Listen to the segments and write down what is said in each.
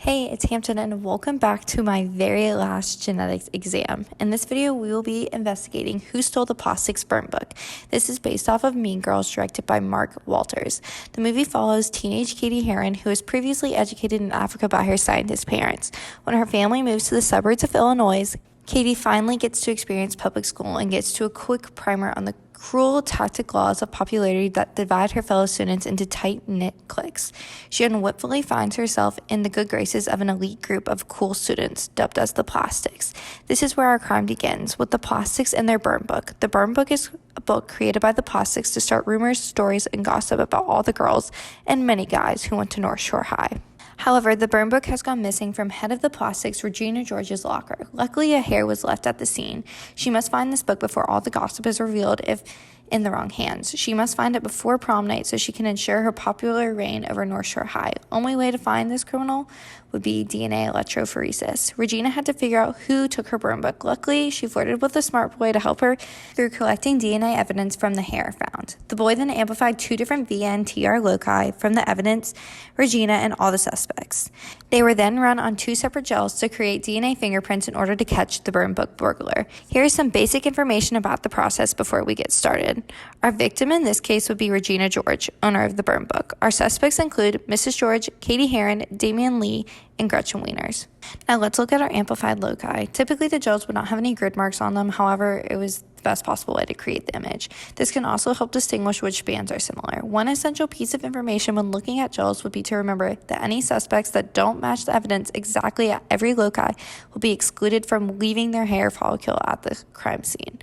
Hey, it's Hampton and welcome back to my very last genetics exam. In this video, we will be investigating Who Stole the Plastic Sperm book. This is based off of Mean Girls, directed by Mark Walters. The movie follows teenage Katie Heron, who was previously educated in Africa by her scientist parents. When her family moves to the suburbs of Illinois, Katie finally gets to experience public school and gets to a quick primer on the cruel tactic laws of popularity that divide her fellow students into tight-knit cliques. She unwittingly finds herself in the good graces of an elite group of cool students, dubbed as the Plastics. This is where our crime begins, with the Plastics and their burn book. The burn book is a book created by the Plastics to start rumors, stories, and gossip about all the girls and many guys who went to North Shore High. However, the burn book has gone missing from head of the Plastics, Regina George's locker. Luckily, a hair was left at the scene. She must find this book before all the gossip is revealed if in the wrong hands. She must find it before prom night so she can ensure her popular reign over North Shore High. Only way to find this criminal would be DNA electrophoresis. Regina had to figure out who took her burn book. Luckily, she flirted with a smart boy to help her through collecting DNA evidence from the hair found. The boy then amplified two different VNTR loci from the evidence, Regina, and all the suspects. They were then run on two separate gels to create DNA fingerprints in order to catch the burn book burglar. Here is some basic information about the process before we get started. Our victim in this case would be Regina George, owner of the burn book. Our suspects include Mrs. George, Katie Heron, Damian Lee, and Gretchen Wieners. Now let's look at our amplified loci. Typically the gels would not have any grid marks on them, however, it was the best possible way to create the image. This can also help distinguish which bands are similar. One essential piece of information when looking at gels would be to remember that any suspects that don't match the evidence exactly at every loci will be excluded from leaving their hair follicle at the crime scene.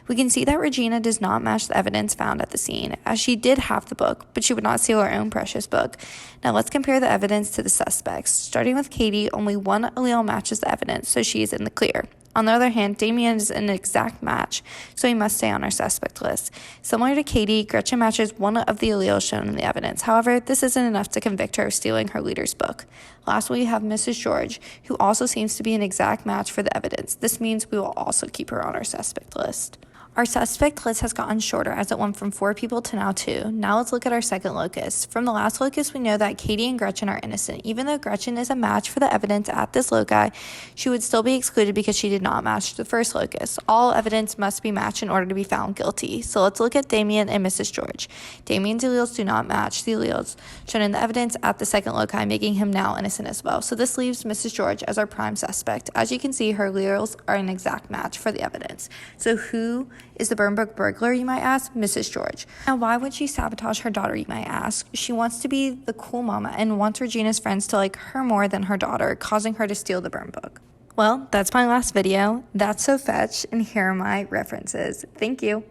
We can see that Regina does not match the evidence found at the scene, as she did have the book, but she would not steal her own precious book. Now let's compare the evidence to the suspects. Starting with Katie, only one allele matches the evidence, so she is in the clear. On the other hand, Damian is an exact match, so he must stay on our suspect list. Similar to Katie, Gretchen matches one of the alleles shown in the evidence. However, this isn't enough to convict her of stealing her leader's book. Lastly, we have Mrs. George, who also seems to be an exact match for the evidence. This means we will also keep her on our suspect list. Our suspect list has gotten shorter as it went from 4 people to now 2. Now let's look at our second locus. From the last locus, we know that Katie and Gretchen are innocent. Even though Gretchen is a match for the evidence at this loci, she would still be excluded because she did not match the first locus. All evidence must be matched in order to be found guilty. So let's look at Damian and Mrs. George. Damian's alleles do not match the alleles shown in the evidence at the second loci, making him now innocent as well. So this leaves Mrs. George as our prime suspect. As you can see, her alleles are an exact match for the evidence. So who is the burn book burglar, you might ask? Mrs. George. Now, why would she sabotage her daughter, you might ask? She wants to be the cool mama and wants Regina's friends to like her more than her daughter, causing her to steal the burn book. Well, that's my last video. That's so fetch, and here are my references. Thank you.